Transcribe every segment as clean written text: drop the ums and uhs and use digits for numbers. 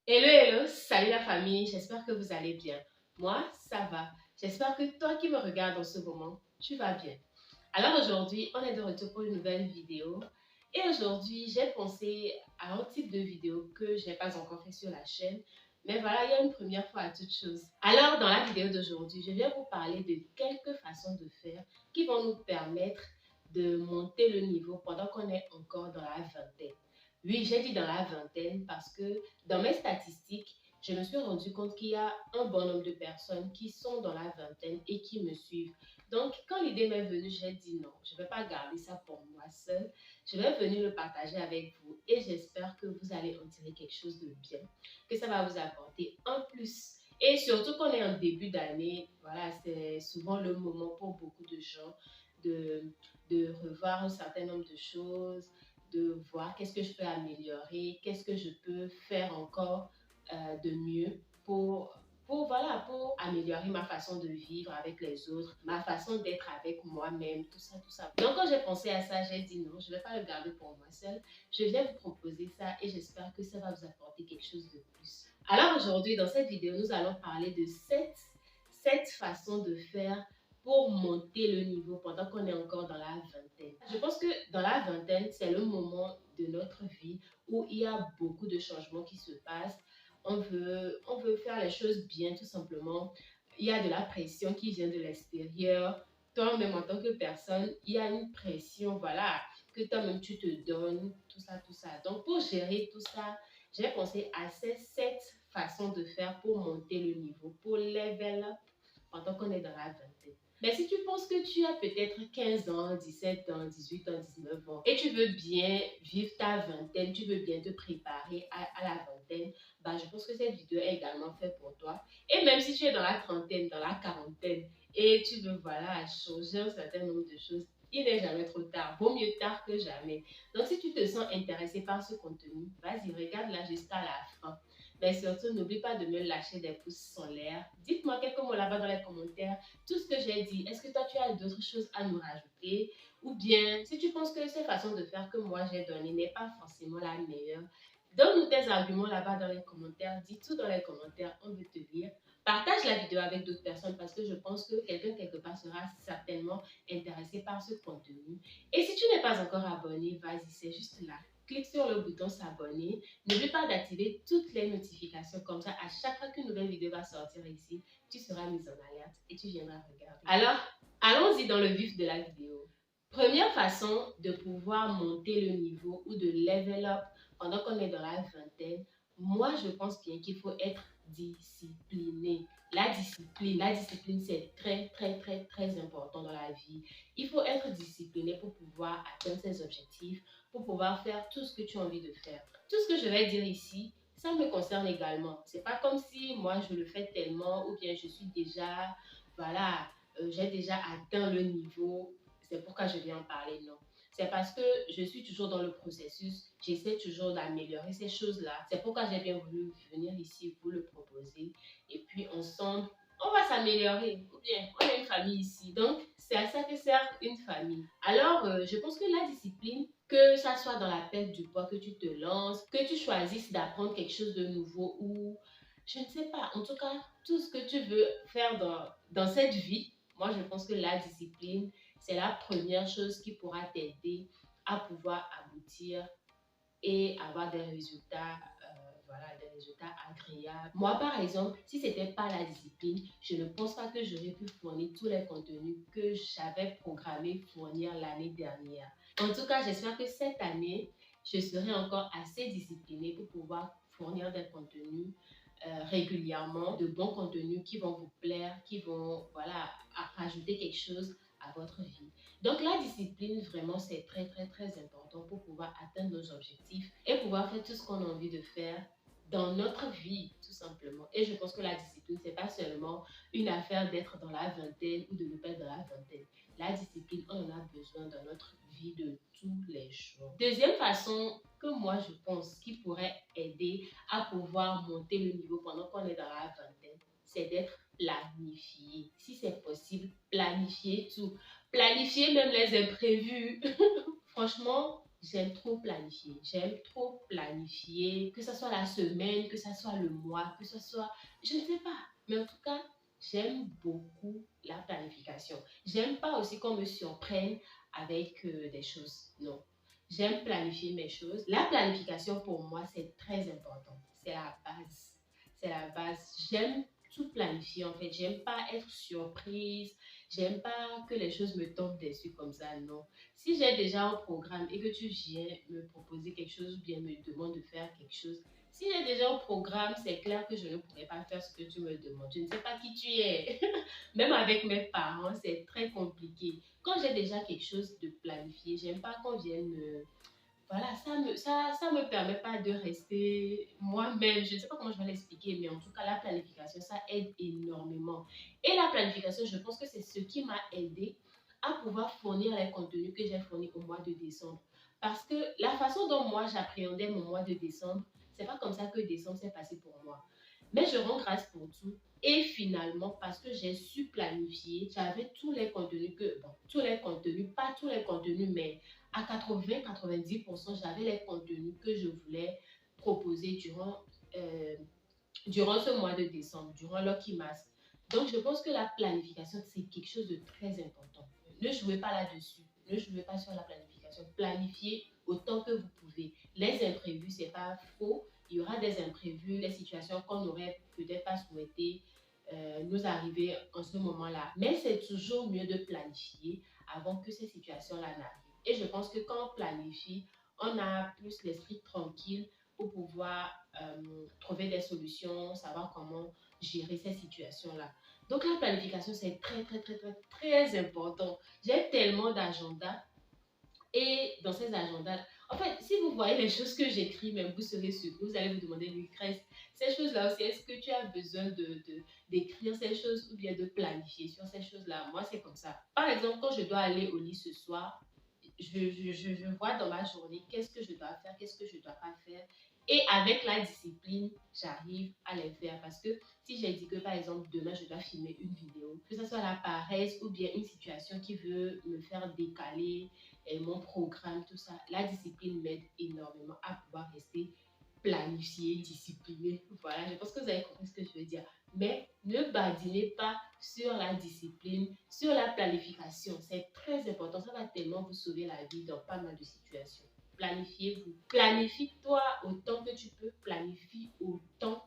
Hello, hello, salut la famille, j'espère que vous allez bien. Moi, ça va. J'espère que toi qui me regardes en ce moment, tu vas bien. Alors aujourd'hui, on est de retour pour une nouvelle vidéo. Et aujourd'hui, j'ai pensé à un type de vidéo que je n'ai pas encore fait sur la chaîne. Mais voilà, il y a une première fois à toute chose. Alors dans la vidéo d'aujourd'hui, je viens vous parler de quelques façons de faire qui vont nous permettre de monter le niveau pendant qu'on est encore dans la vingtaine. Oui, j'ai dit dans la vingtaine parce que dans mes statistiques, je me suis rendu compte qu'il y a un bon nombre de personnes qui sont dans la vingtaine et qui me suivent. Donc, quand l'idée m'est venue, j'ai dit non, je ne vais pas garder ça pour moi seule. Je vais venir le partager avec vous et j'espère que vous allez en tirer quelque chose de bien, que ça va vous apporter un plus. Et surtout qu'on est en début d'année, voilà, c'est souvent le moment pour beaucoup de gens de, de revoir un certain nombre de choses, de voir qu'est-ce que je peux améliorer, qu'est-ce que je peux faire encore de mieux pour améliorer ma façon de vivre avec les autres, ma façon d'être avec moi-même, tout ça, tout ça. Donc, quand j'ai pensé à ça, j'ai dit non, je ne vais pas le garder pour moi seule. Je viens vous proposer ça et j'espère que ça va vous apporter quelque chose de plus. Alors, aujourd'hui, dans cette vidéo, nous allons parler de 7 façons de faire pour monter le niveau pendant qu'on est encore dans la vingtaine. Je pense que dans la vingtaine, c'est le moment de notre vie où il y a beaucoup de changements qui se passent. On veut faire les choses bien tout simplement. Il y a de la pression qui vient de l'extérieur. Toi-même en tant que personne, il y a une pression, voilà, que toi-même tu te donnes, tout ça, tout ça. Donc pour gérer tout ça, j'ai pensé à ces 7 façons de faire pour monter le niveau, pour level up pendant qu'on est dans la vingtaine. Mais si tu penses que tu as peut-être 15 ans, 17 ans, 18 ans, 19 ans et tu veux bien vivre ta vingtaine, tu veux bien te préparer à la vingtaine, bah, je pense que cette vidéo est également faite pour toi. Et même si tu es dans la trentaine, dans la quarantaine et tu veux voilà, changer un certain nombre de choses, il n'est jamais trop tard. Vaut mieux tard que jamais. Donc si tu te sens intéressé par ce contenu, vas-y, regarde-la jusqu'à la fin. Mais surtout, n'oublie pas de me lâcher des pouces en l'air. Dites-moi quelques mots là-bas dans les commentaires. Tout ce que j'ai dit, est-ce que toi tu as d'autres choses à nous rajouter? Ou bien, si tu penses que cette façon de faire que moi j'ai donnée n'est pas forcément la meilleure, donne-nous tes arguments là-bas dans les commentaires. Dis tout dans les commentaires, on veut te lire. Partage la vidéo avec d'autres personnes parce que je pense que quelqu'un quelque part sera certainement intéressé par ce contenu. Et si tu n'es pas encore abonné, vas-y, c'est juste là. Clique sur le bouton s'abonner. N'oublie pas d'activer toutes les notifications comme ça. À chaque fois qu'une nouvelle vidéo va sortir ici, tu seras mise en alerte et tu viendras regarder. Alors, allons-y dans le vif de la vidéo. Première façon de pouvoir monter le niveau ou de level up pendant qu'on est dans la vingtaine, moi je pense bien qu'il faut être discipliné. La discipline c'est très très très très important dans la vie. Il faut être discipliné pour pouvoir atteindre ses objectifs, pour pouvoir faire tout ce que tu as envie de faire. Tout ce que je vais dire ici, ça me concerne également. C'est pas comme si moi je le fais tellement ou bien je suis déjà, voilà, j'ai déjà atteint le niveau, c'est pourquoi je viens en parler, non. C'est parce que je suis toujours dans le processus, j'essaie toujours d'améliorer ces choses-là. C'est pourquoi j'ai bien voulu venir ici vous le proposer. Et puis ensemble, on va s'améliorer. Ou bien, on est une famille ici. Donc, c'est à ça que sert une famille. Alors, je pense que la discipline, que ça soit dans la perte du poids, que tu te lances, que tu choisisses d'apprendre quelque chose de nouveau ou je ne sais pas, en tout cas, tout ce que tu veux faire dans cette vie, moi je pense que la discipline, c'est la première chose qui pourra t'aider à pouvoir aboutir et avoir des résultats, voilà, des résultats agréables. Moi, par exemple, si ce n'était pas la discipline, je ne pense pas que j'aurais pu fournir tous les contenus que j'avais programmé fournir l'année dernière. En tout cas, j'espère que cette année, je serai encore assez disciplinée pour pouvoir fournir des contenus régulièrement, de bons contenus qui vont vous plaire, qui vont voilà, rajouter quelque chose à votre vie. Donc la discipline, vraiment, c'est très, très, très important pour pouvoir atteindre nos objectifs et pouvoir faire tout ce qu'on a envie de faire dans notre vie, tout simplement. Et je pense que la discipline, c'est pas seulement une affaire d'être dans la vingtaine ou de ne pas être dans la vingtaine. La discipline, on en a besoin dans notre vie de tous les jours. Deuxième façon que moi, je pense qui pourrait aider à pouvoir monter le niveau pendant qu'on est dans la vingtaine, c'est d'être planifié. Si c'est possible, planifier tout. Planifier même les imprévus. Franchement, j'aime trop planifier. J'aime trop planifier, que ce soit la semaine, que ce soit le mois, que ce soit... Je ne sais pas. Mais en tout cas, j'aime beaucoup la planification. J'aime pas aussi qu'on me surprenne avec des choses. Non. J'aime planifier mes choses. La planification, pour moi, c'est très important. C'est la base. C'est la base. J'aime tout planifier, en fait. J'aime pas être surprise. J'aime pas que les choses me tombent dessus comme ça, non. Si j'ai déjà un programme et que tu viens me proposer quelque chose ou bien me demandes de faire quelque chose, si j'ai déjà un programme, c'est clair que je ne pourrais pas faire ce que tu me demandes. Je ne sais pas qui tu es. Même avec mes parents, c'est très compliqué. Quand j'ai déjà quelque chose de planifié, j'aime pas qu'on vienne me... Voilà, ça me permet pas de rester moi-même. Je ne sais pas comment je vais l'expliquer, mais en tout cas, la planification, ça aide énormément. Et la planification, je pense que c'est ce qui m'a aidé à pouvoir fournir les contenus que j'ai fournis au mois de décembre. Parce que la façon dont moi j'appréhendais mon mois de décembre, c'est pas comme ça que décembre s'est passé pour moi. Mais je rends grâce pour tout. Et finalement, parce que j'ai su planifier, j'avais tous les contenus tous les contenus, pas tous les contenus, mais à 80-90%, j'avais les contenus que je voulais proposer durant ce mois de décembre, durant Lucky Mass. Donc, je pense que la planification, c'est quelque chose de très important. Ne jouez pas là-dessus. Ne jouez pas sur la planification. Planifiez autant que vous pouvez. Les imprévus, c'est pas faux. Il y aura des imprévus, les situations qu'on n'aurait peut-être pas souhaité nous arriver en ce moment-là. Mais c'est toujours mieux de planifier avant que ces situations-là n'arrivent. Et je pense que quand on planifie, on a plus l'esprit tranquille pour pouvoir trouver des solutions, savoir comment gérer ces situations-là. Donc la planification, c'est très, très, très, très, très important. J'ai tellement d'agendas et dans ces agendas, en fait, si vous voyez les choses que j'écris, même vous serez surpris, vous allez vous demander, Lucrèce, ces choses-là aussi, est-ce que tu as besoin d'écrire ces choses ou bien de planifier sur ces choses-là? Moi, c'est comme ça. Par exemple, quand je dois aller au lit ce soir, je vois dans ma journée qu'est-ce que je dois faire, qu'est-ce que je ne dois pas faire. Et avec la discipline, j'arrive à les faire. Parce que si j'ai dit que, par exemple, demain, je dois filmer une vidéo, que ce soit la paresse ou bien une situation qui veut me faire décaler mon programme, tout ça, la discipline m'aide énormément à pouvoir rester planifié, discipliné. Voilà, je pense que vous avez compris ce que je veux dire. Mais ne badinez pas sur la discipline, sur la planification. C'est très important. Ça va tellement vous sauver la vie dans pas mal de situations. Planifiez-vous. Planifie-toi autant que tu peux. Planifie autant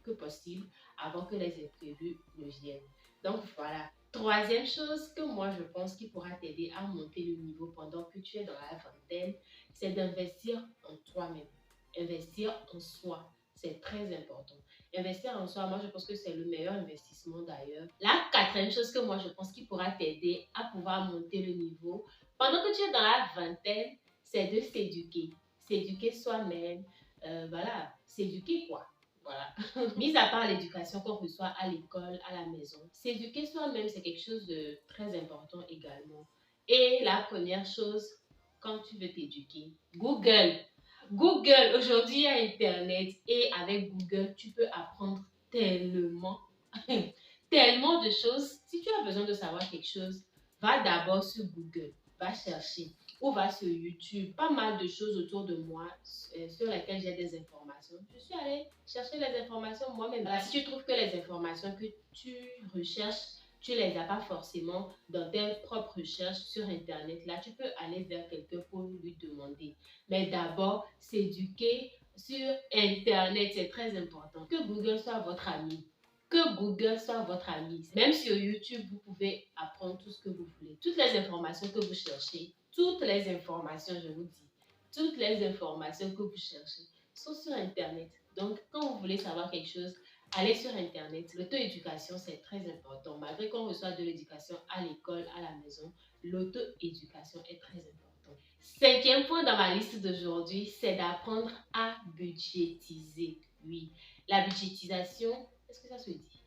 que possible avant que les imprévus ne viennent. Donc voilà. Troisième chose que moi je pense qui pourra t'aider à monter le niveau pendant que tu es dans la vingtaine, c'est d'investir en toi-même. Investir en soi, c'est très important. Investir en soi, moi je pense que c'est le meilleur investissement d'ailleurs. La quatrième chose que moi je pense qui pourra t'aider à pouvoir monter le niveau pendant que tu es dans la vingtaine, c'est de s'éduquer. S'éduquer soi-même, voilà, s'éduquer quoi. Voilà. Mis à part l'éducation qu'on reçoit à l'école, à la maison, s'éduquer soi-même, c'est quelque chose de très important également. Et la première chose, quand tu veux t'éduquer, Google. Google, aujourd'hui, il y a Internet et avec Google, tu peux apprendre tellement, tellement de choses. Si tu as besoin de savoir quelque chose, va d'abord sur Google, va chercher ou va sur YouTube. Pas mal de choses autour de moi sur lesquelles j'ai des informations. Je suis allée chercher les informations moi-même. Voilà, si tu trouves que les informations que tu recherches, tu les as pas forcément dans tes propres recherches sur Internet, là, tu peux aller vers quelqu'un pour lui demander. Mais d'abord, s'éduquer sur Internet, c'est très important. Que Google soit votre ami. Que Google soit votre ami. Même sur YouTube, vous pouvez apprendre tout ce que vous voulez. Toutes les informations que vous cherchez, toutes les informations, je vous dis, toutes les informations que vous cherchez sont sur Internet. Donc, quand vous voulez savoir quelque chose, allez sur Internet. L'auto-éducation, c'est très important. Malgré qu'on reçoit de l'éducation à l'école, à la maison, l'auto-éducation est très importante. Cinquième point dans ma liste d'aujourd'hui, c'est d'apprendre à budgétiser. Oui, la budgétisation, est-ce que ça se dit?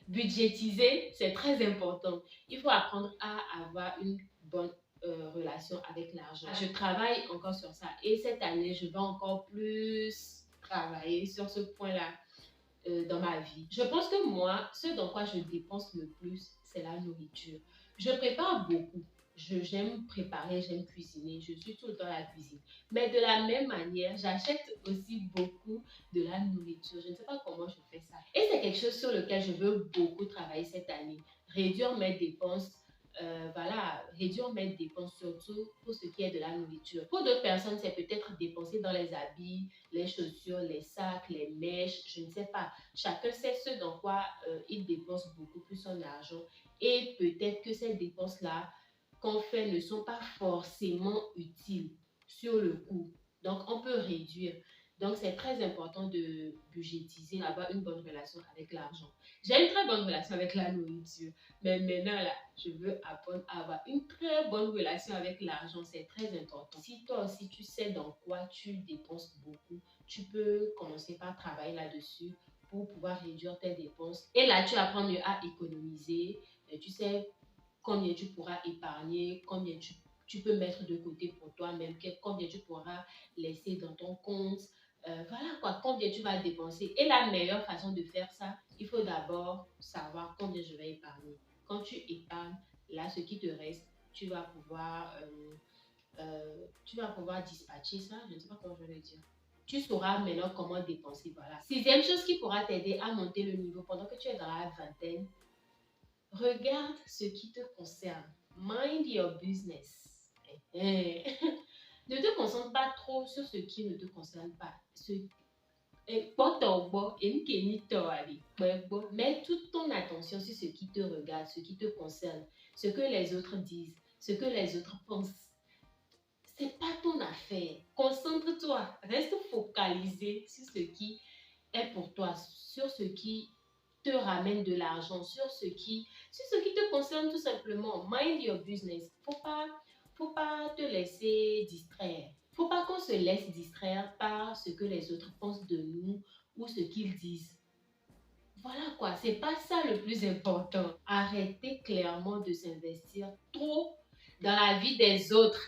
Budgétiser, c'est très important. Il faut apprendre à avoir une bonne relation avec l'argent. Je travaille encore sur ça et cette année, je vais encore plus travailler sur ce point-là dans ma vie. Je pense que moi, ce dans quoi je dépense le plus, c'est la nourriture. Je prépare beaucoup. j'aime préparer, j'aime cuisiner, je suis tout le temps à la cuisine. Mais de la même manière, j'achète aussi beaucoup de la nourriture. Je ne sais pas comment je fais ça. Et c'est quelque chose sur lequel je veux beaucoup travailler cette année. Réduire mes dépenses, voilà, réduire mes dépenses surtout pour ce qui est de la nourriture. Pour d'autres personnes, c'est peut-être dépenser dans les habits, les chaussures, les sacs, les mèches, je ne sais pas. Chacun sait ce dans quoi il dépense beaucoup plus son argent. Et peut-être que ces dépenses-là qu'on fait ne sont pas forcément utiles sur le coup. Donc, on peut réduire. Donc, c'est très important de budgétiser, d'avoir une bonne relation avec l'argent. J'ai une très bonne relation avec la nourriture, mais maintenant, là, je veux apprendre à avoir une très bonne relation avec l'argent. C'est très important. Si toi aussi, tu sais dans quoi tu dépenses beaucoup, tu peux commencer par travailler là-dessus pour pouvoir réduire tes dépenses. Et là, tu apprends mieux à économiser. Tu sais combien tu pourras épargner, combien tu peux mettre de côté pour toi-même, combien tu pourras laisser dans ton compte. Voilà quoi, combien tu vas dépenser. Et la meilleure façon de faire ça, il faut d'abord savoir combien je vais épargner. Quand tu épargnes, là, ce qui te reste, tu vas pouvoir dispatcher ça. Je ne sais pas comment je vais le dire. Tu sauras maintenant comment dépenser. Voilà. Sixième chose qui pourra t'aider à monter le niveau pendant que tu es dans la vingtaine, regarde ce qui te concerne. Mind your business. Ne te concentre pas trop sur ce qui ne te concerne pas. Mets toute ton attention sur ce qui te regarde, ce qui te concerne, ce que les autres disent, ce que les autres pensent. C'est pas ton affaire. Concentre-toi. Reste focalisé sur ce qui est pour toi, sur ce qui te ramène de l'argent, sur ce qui te concerne tout simplement. Mind your business. Faut pas te laisser distraire. Faut pas qu'on se laisse distraire par ce que les autres pensent de nous ou ce qu'ils disent. Voilà quoi, c'est pas ça le plus important. Arrêtez clairement de s'investir trop dans la vie des autres.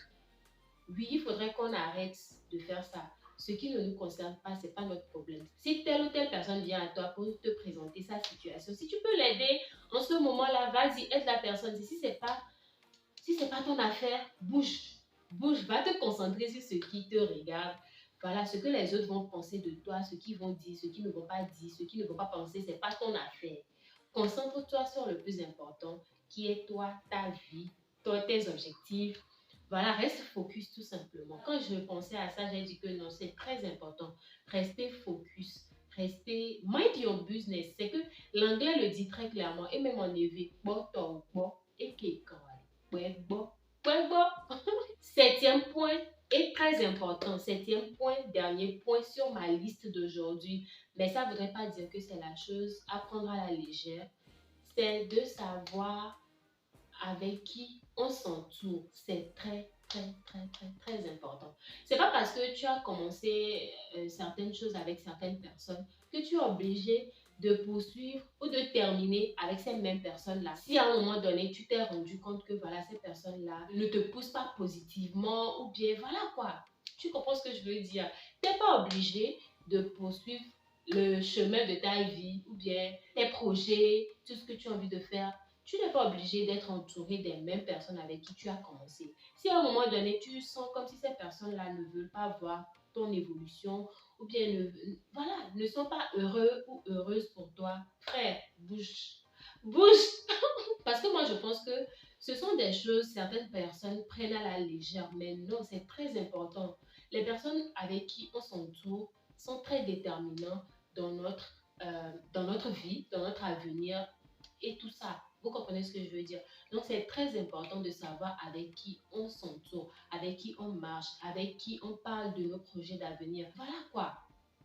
Oui, il faudrait qu'on arrête de faire ça. Ce qui ne nous concerne pas, ce n'est pas notre problème. Si telle ou telle personne vient à toi pour te présenter sa situation, si tu peux l'aider en ce moment-là, vas-y, aide la personne. Si ce n'est pas ton affaire, bouge. Bouge, va te concentrer sur ce qui te regarde. Voilà, ce que les autres vont penser de toi, ce qu'ils vont dire, ce qu'ils ne vont pas dire, ce qu'ils ne vont pas penser, ce n'est pas ton affaire. Concentre-toi sur le plus important, qui est toi, ta vie, tes objectifs. Voilà, reste focus tout simplement. Quand je pensais à ça, j'ai dit que non, c'est très important. Restez focus. Restez mind your business. C'est que l'anglais le dit très clairement. Et même en éveil, septième point est très important. Septième point, dernier point sur ma liste d'aujourd'hui. Mais ça ne voudrait pas dire que c'est la chose à prendre à la légère. C'est de savoir avec qui on s'entoure. C'est très, très, très, très, très important. C'est pas parce que tu as commencé certaines choses avec certaines personnes que tu es obligé de poursuivre ou de terminer avec ces mêmes personnes-là. Si à un moment donné, tu t'es rendu compte que voilà, ces personnes-là ne te poussent pas positivement ou bien voilà quoi. Tu comprends ce que je veux dire? Tu n'es pas obligé de poursuivre le chemin de ta vie ou bien tes projets, tout ce que tu as envie de faire. Tu n'es pas obligé d'être entouré des mêmes personnes avec qui tu as commencé. Si à un moment donné, tu sens comme si ces personnes-là ne veulent pas voir ton évolution ou bien ne sont pas heureux ou heureuses pour toi, frère, bouge. Bouge. Parce que moi, je pense que ce sont des choses, certaines personnes prennent à la légère, mais non, c'est très important. Les personnes avec qui on s'entoure sont très déterminants dans notre vie, dans notre avenir et tout ça. Vous comprenez ce que je veux dire? Donc, c'est très important de savoir avec qui on s'entoure, avec qui on marche, avec qui on parle de nos projets d'avenir. Voilà quoi.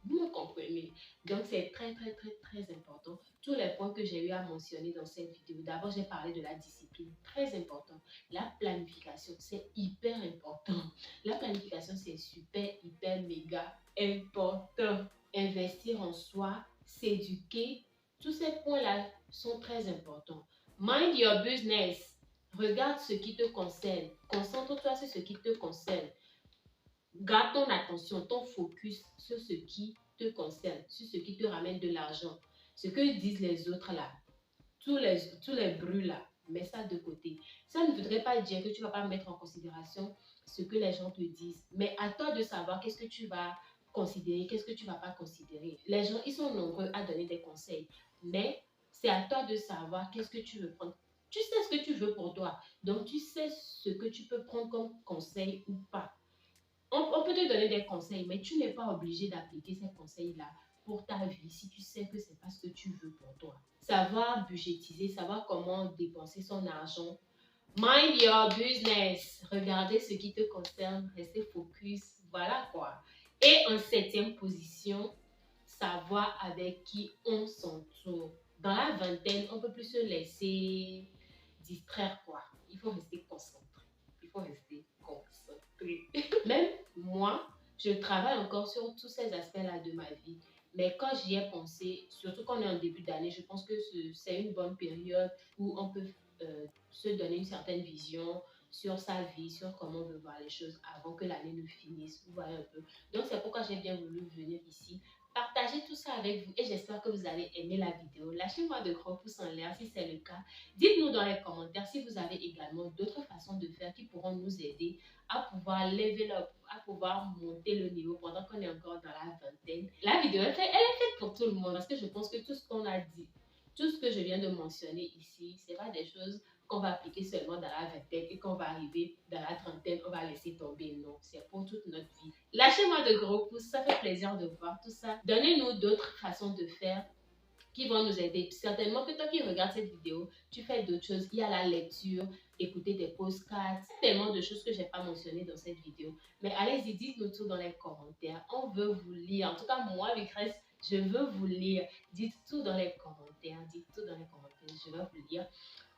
Vous me comprenez? Donc, c'est très, très, très, très important. Tous les points que j'ai eu à mentionner dans cette vidéo. D'abord, j'ai parlé de la discipline. Très important. La planification, c'est hyper important. La planification, c'est super, hyper, méga important. Investir en soi, s'éduquer, tous ces points-là sont très importants. Mind your business. Regarde ce qui te concerne. Concentre-toi sur ce qui te concerne. Garde ton attention, ton focus sur ce qui te concerne, sur ce qui te ramène de l'argent. Ce que disent les autres là, tous les bruits là, mets ça de côté. Ça ne voudrait pas dire que tu ne vas pas mettre en considération ce que les gens te disent, mais à toi de savoir qu'est-ce que tu vas considérer, qu'est-ce que tu ne vas pas considérer. Les gens, ils sont nombreux à donner des conseils, mais c'est à toi de savoir qu'est-ce que tu veux prendre. Tu sais ce que tu veux pour toi, donc tu sais ce que tu peux prendre comme conseil ou pas. On peut te donner des conseils, mais tu n'es pas obligé d'appliquer ces conseils-là pour ta vie si tu sais que c'est pas ce que tu veux pour toi. Savoir budgétiser, savoir comment dépenser son argent. Mind your business. Regardez ce qui te concerne, restez focus. Voilà quoi. Et en 7e position, savoir avec qui on s'entoure. Dans la vingtaine, on peut plus se laisser distraire quoi. Il faut rester concentré. Il faut rester concentré. Même moi, je travaille encore sur tous ces aspects-là de ma vie. Mais quand j'y ai pensé, surtout quand on est en début d'année, je pense que c'est une bonne période où on peut se donner une certaine vision sur sa vie, sur comment on veut voir les choses avant que l'année ne finisse. Vous voyez un peu. Donc c'est pourquoi j'ai bien voulu venir ici, partager tout ça avec vous et j'espère que vous allez aimer la vidéo. Lâchez-moi de gros pouces en l'air si c'est le cas. Dites-nous dans les commentaires si vous avez également d'autres façons de faire qui pourront nous aider à pouvoir level up, à pouvoir monter le niveau pendant qu'on est encore dans la vingtaine. La vidéo, elle est faite pour tout le monde parce que je pense que tout ce qu'on a dit, tout ce que je viens de mentionner ici, ce n'est pas des choses qu'on va appliquer seulement dans la vingtaine et qu'on va arriver dans la trentaine, on va laisser tomber. Non, c'est pour toute notre vie. Lâchez-moi de gros pouces, ça fait plaisir de voir tout ça. Donnez-nous d'autres façons de faire qui vont nous aider. Certainement que toi qui regardes cette vidéo, tu fais d'autres choses. Il y a la lecture, écouter des postcards, tellement de choses que je n'ai pas mentionnées dans cette vidéo. Mais allez-y, dites-nous tout dans les commentaires. On veut vous lire. En tout cas, moi, Lucrèce, je veux vous lire. Dites tout dans les commentaires. Dites tout dans les commentaires. Je veux vous lire.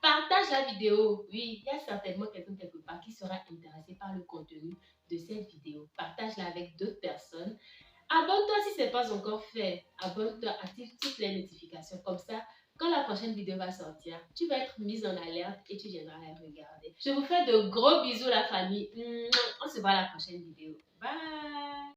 Partage la vidéo. Oui, il y a certainement quelqu'un quelque part qui sera intéressé par le contenu de cette vidéo. Partage-la avec d'autres personnes. Abonne-toi si ce n'est pas encore fait. Abonne-toi, active toutes les notifications. Comme ça, quand la prochaine vidéo va sortir, tu vas être mise en alerte et tu viendras la regarder. Je vous fais de gros bisous la famille. On se voit à la prochaine vidéo. Bye!